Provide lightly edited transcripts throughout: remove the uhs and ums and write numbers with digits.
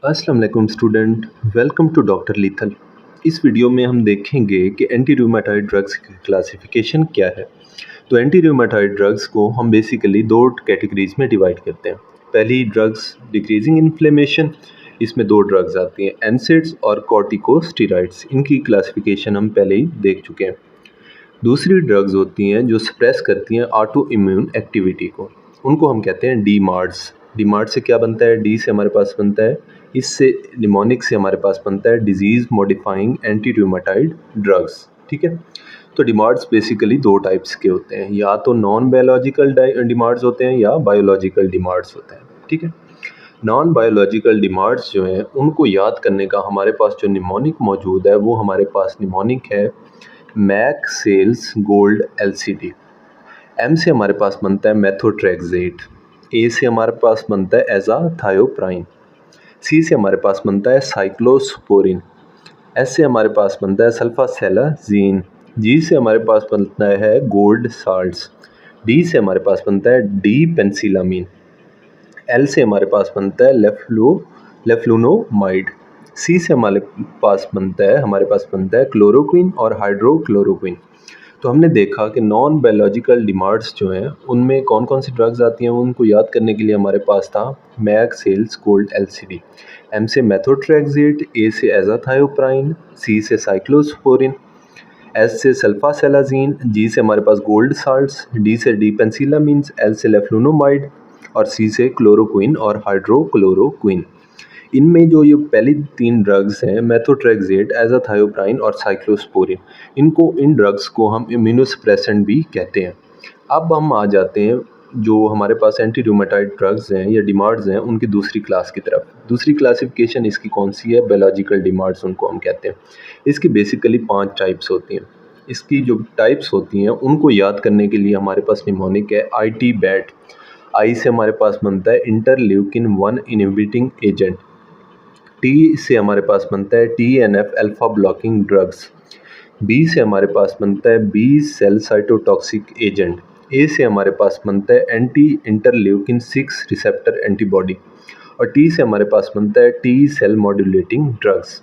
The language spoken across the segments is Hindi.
अस्सलाम वालेकुम student, welcome to doctor Lethal. इस वीडियो में हम देखेंगे कि एंटी रूमेटॉइड ड्रग्स की क्लासिफिकेशन क्या है। तो एंटी रूमेटॉइड ड्रग्स को हम बेसिकली दो कैटेगरीज में डिवाइड करते हैं। पहली ड्रग्स डिक्रीजिंग इन्फ्लेमेशन, इसमें दो ड्रग्स आती हैं, एनसेड्स और कॉर्टिकोस्टेरॉइड्स। इनकी क्लासिफिकेशन हम पहले ही देख चुके हैं। दूसरी ड्रग्स होती हैं जो सप्रेस करती हैं ऑटो इम्यून एक्टिविटी को, उनको हम कहते हैं डी मार्ड्स। डी मार्ड से क्या बनता है? डी से हमारे पास बनता है, इससे निमोनिक से हमारे पास बनता है disease modifying anti rheumatoid drugs. ठीक है। तो डिमार्ड्स बेसिकली दो टाइप्स के होते हैं, या तो नॉन बायोलॉजिकल डिमार्ड्स होते हैं या बायोलॉजिकल डिमार्ड्स होते हैं। ठीक है। नॉन बायोलॉजिकल डिमार्ड्स जो हैं उनको याद करने का हमारे पास जो निमोनिक मौजूद है वो हमारे पास निमोनिक है mac cells gold LCD. M से हमारे पास बनता है मेथोट्रेक्सेट। ए से हमारे पास बनता है एज़ाथायोप्राइन। सी से हमारे पास बनता है साइक्लोस्पोरिन। एस से हमारे पास बनता है सल्फासेलाजीन। जी से हमारे पास बनता है गोल्ड साल्ट्स। डी से हमारे पास बनता है डी पेंसिलामीन। एल से हमारे पास बनता है लेफ्लुनोमाइड। सी से हमारे पास बनता है क्लोरोक्विन और हाइड्रोक्लोरोक्विन। तो हमने देखा कि नॉन बायोलॉजिकल डिमार्ड्स जो हैं उनमें कौन कौन सी ड्रग्स आती हैं, उनको याद करने के लिए हमारे पास था mac cells gold LCD. M से मेथोट्रेक्सेट, ए से एज़ाथायोप्राइन, सी से साइक्लोस्पोरिन, एस से सल्फासेलाजीन, जी से हमारे पास गोल्ड साल्ट्स, डी से डीपेंसिलामीन्स, एल से लेफ्लुनोमाइड और सी से क्लोरोक्विन और हाइड्रोक्लोरोक्विन। इनमें जो ये पहली तीन ड्रग्स हैं मेथोट्रेक्सेट, एज़ाथायोप्राइन और साइक्लोस्पोरिन, इन ड्रग्स को हम इम्यूनोसप्रेसेंट भी कहते हैं। अब हम आ जाते हैं जो हमारे पास एंटी रूमेटॉइड ड्रग्स हैं या डिमार्ड्स हैं उनकी दूसरी क्लास की तरफ। दूसरी क्लासिफिकेशन इसकी कौन सी है? बायोलॉजिकल डिमार्ड्स उनको हम कहते हैं। इसकी बेसिकली 5 टाइप्स होती हैं। इसकी जो टाइप्स होती हैं उनको याद करने के लिए हमारे पास निमोनिक है आई बैट। आई से हमारे पास बनता है इंटरल्यूकिन 1 इनहिबिटिंग एजेंट। टी से हमारे पास बनता है TNF alpha blocking drugs. B से हमारे पास बनता है B cell cytotoxic agent. A से हमारे पास बनता है एंटी इंटरल्यूकिन 6 रिसेप्टर एंटीबॉडी। और टी से हमारे पास बनता है टी सेल मॉड्यूलेटिंग ड्रग्स।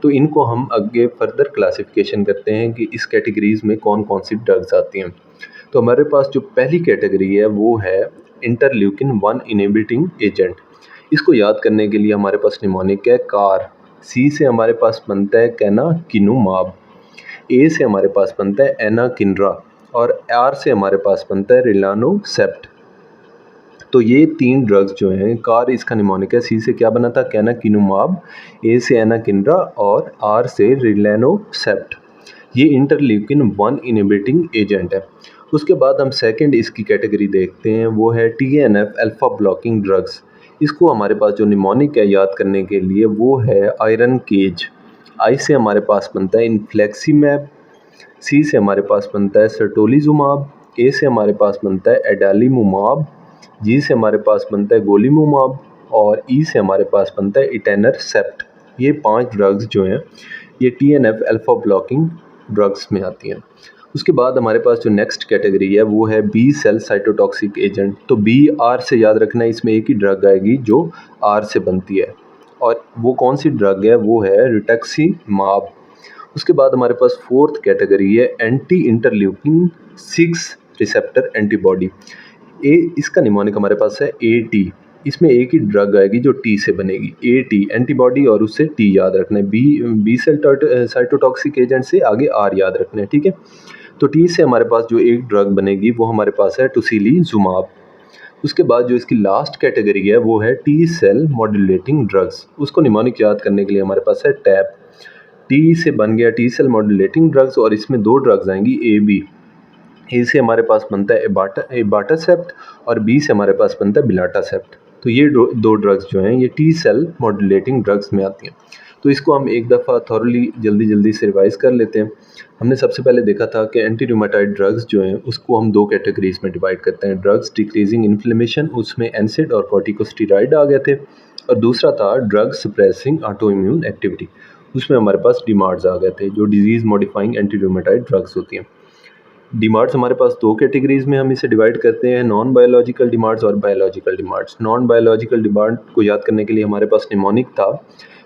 तो इनको हम आगे फर्दर क्लासिफिकेशन करते हैं कि इस कैटेगरीज में कौन कौन सी ड्रग्स आती हैं। तो हमारे पास जो पहली कैटेगरी है वो है इंटरल्यूकिन 1 इनहिबिटिंग एजेंट। इसको याद करने के लिए हमारे पास निमोनिक है कार। सी से हमारे पास बनता है कैनाकिनुमाब। ए से हमारे पास बनता है एनाकिनरा और आर से हमारे पास बनता है रिलानोसेप्ट। तो ये तीन ड्रग्स जो हैं, कार इसका निमोनिक है, सी से क्या बना था? कैनाकिनुमाब, ए से एनाकिनरा और आर से रिलानोसेप्ट। ये इंटरल्यूकिन 1 इनहिबिटिंग एजेंट है। उसके बाद हम सेकंड इसकी कैटेगरी देखते हैं, वो है TNF अल्फा ब्लॉकिंग ड्रग्स। इसको हमारे पास जो निमोनिक है याद करने के लिए वो है आयरन केज। आई से हमारे पास बनता है इन्फ्लेक्सीमैब। सी से हमारे पास बनता है सर्टोलिजुमाब। ए से हमारे पास बनता है एडालीमुमाब। जी से हमारे पास बनता है गोलीमुमाब और ई से हमारे पास बनता है इटेनरसेप्ट। ये 5 ड्रग्स जो हैं ये TNF अल्फा ब्लॉकिंग ड्रग्स में आती हैं। उसके बाद हमारे पास जो नेक्स्ट कैटेगरी है वो है बी सेल साइटोटॉक्सिक एजेंट। तो बी आर से याद रखना है, इसमें एक ही ड्रग आएगी जो आर से बनती है और वो कौन सी ड्रग है? वो है रिटक्सीमाब। उसके बाद हमारे पास फोर्थ कैटेगरी है एंटी इंटरल्यूकिन 6 रिसेप्टर एंटीबॉडी। इसका निमोनिक हमारे पास है AT। इसमें एक ही ड्रग आएगी जो T से बनेगी, AT एंटीबॉडी और उससे T याद रखना है। बी सेल साइटोटॉक्सिक एजेंट से आगे R याद रखना है। ठीक है। तो T से हमारे पास जो एक ड्रग बनेगी वो हमारे पास है टुसिलीजुमाब। उसके बाद जो इसकी लास्ट कैटेगरी है वो है टी सेल मॉड्यूलेटिंग ड्रग्स। उसको निमोनिक याद करने के लिए हमारे पास है टैप। टी से बन गया टी सेल मॉड्यूलेटिंग ड्रग्स और इसमें दो ड्रग्स आएंगी AB। ए से हमारे पास बनता है एबाटासेप्ट और बी से हमारे पास बनता है बिलाटासेप्ट। तो ये दो ड्रग्स जो हैं ये टी सेल मॉड्यूलेटिंग ड्रग्स में आती हैं। तो इसको हम एक दफ़ा थॉरली जल्दी से रिवाइज़ कर लेते हैं। हमने सबसे पहले देखा था कि एंटी रूमेटॉइड ड्रग्स जो हैं उसको हम दो कैटेगरीज में डिवाइड करते हैं। ड्रग्स डिक्रीजिंग इन्फ्लेमेशन, उसमें एनसेड और कॉर्टिकोस्टेरॉइड आ गए थे, और दूसरा था drug suppressing auto immune activity, उसमें हमारे पास डिमार्ड्स आ गए थे जो disease modifying anti rheumatoid drugs होती हैं। डिमार्ड्स हमारे पास दो कैटेगरीज़ में हम इसे डिवाइड करते हैं, नॉन बायोलॉजिकल डिमांड्स और biological DMARDs. Non biological DMARD को याद करने के लिए हमारे पास निमोनिक था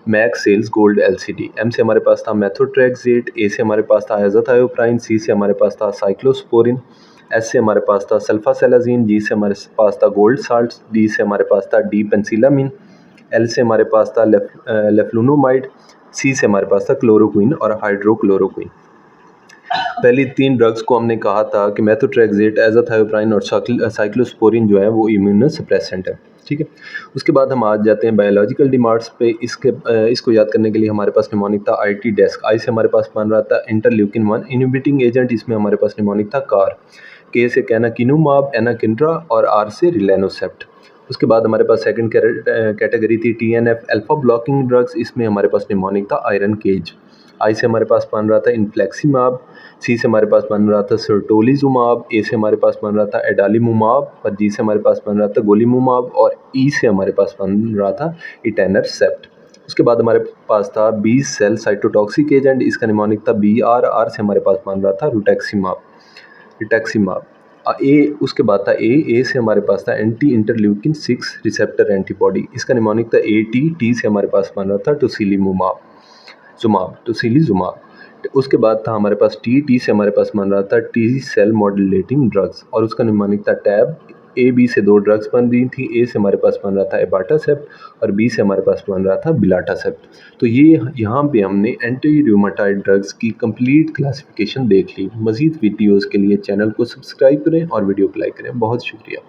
max cells gold LCD, M से हमारे पास था मेथोट्रेक्सेट, ए से हमारे पास था एज़ाथायोप्राइन, सी से हमारे पास था साइक्लोस्पोरिन, एस से हमारे पास था सल्फासेलाजीन, जी से हमारे पास था गोल्ड साल्ट, डी से हमारे पास था डी पेंसिलामिन, एल से हमारे पास था लेफ्लुनोमाइड, सी से हमारे पास था क्लोरोक्विन और हाइड्रोक्लोरोक्विन। पहली तीन ड्रग्स को हमने कहा था कि मेथोट्रेक्सेट, एज़ाथायोप्राइन और साइक्लोस्पोरिन जो है वो इम्यूनोसप्रेसेंट है, ठीक है। उसके बाद हम आ जाते हैं बायोलॉजिकल डिमांड्स पे। इसको याद करने के लिए हमारे पास निमोनिक था आईटी डेस्क, आई से हमारे पास बन रहा था इंटरल्यूकिन 1 इनहिबिटिंग एजेंट, इसमें हमारे पास निमोनिक था कार, के से कैनाकिनुमाब, एनाकिंड्रा और आर से रिलेनोसेप्ट। उसके बाद हमारे पास सेकंड कैटेगरी थी टीएनएफ अल्फा ब्लॉकिंग ड्रग्स, इसमें हमारे पास निमोनिक था आयरन केज, आई से हमारे पास बन रहा था इन्फ्लेक्सीमाब, सी से हमारे पास बन रहा था सर्टोलिजुमाब, ए से हमारे पास बन रहा था एडालीमुमाब और जी से हमारे पास बन रहा था गोलीमुमाब और ई से हमारे पास बन रहा था इटेनरसेप्ट। उसके बाद हमारे पास था बी सेल साइटोटॉक्सिक एजेंट, इसका निमोनिक था बी आर, आर से हमारे पास बन रहा था रिटैक्सीमाब। उसके बाद था ए से हमारे पास था एंटी इंटरल्यूकिन 6 रिसेप्टर एंटीबॉडी, इसका निमोनिक था ए टी से हमारे पास बन रहा था टोसिलीजुमाब। उसके बाद था हमारे पास टी से हमारे पास बन रहा था टी सेल मॉड्यूलेटिंग ड्रग्स और उसका निमोनिक था टैब। ए बी से दो ड्रग्स बन रही थी, ए से हमारे पास बन रहा था एबाटासेप्ट और बी से हमारे पास बन रहा था बिलाटासेप्ट। तो ये यहाँ पे हमने एंटी रूमेटॉइड ड्रग्स की कंप्लीट क्लासिफिकेशन देख ली। मज़ीद वीडियोज़ के लिए चैनल को सब्सक्राइब करें और वीडियो को लाइक करें। बहुत शुक्रिया।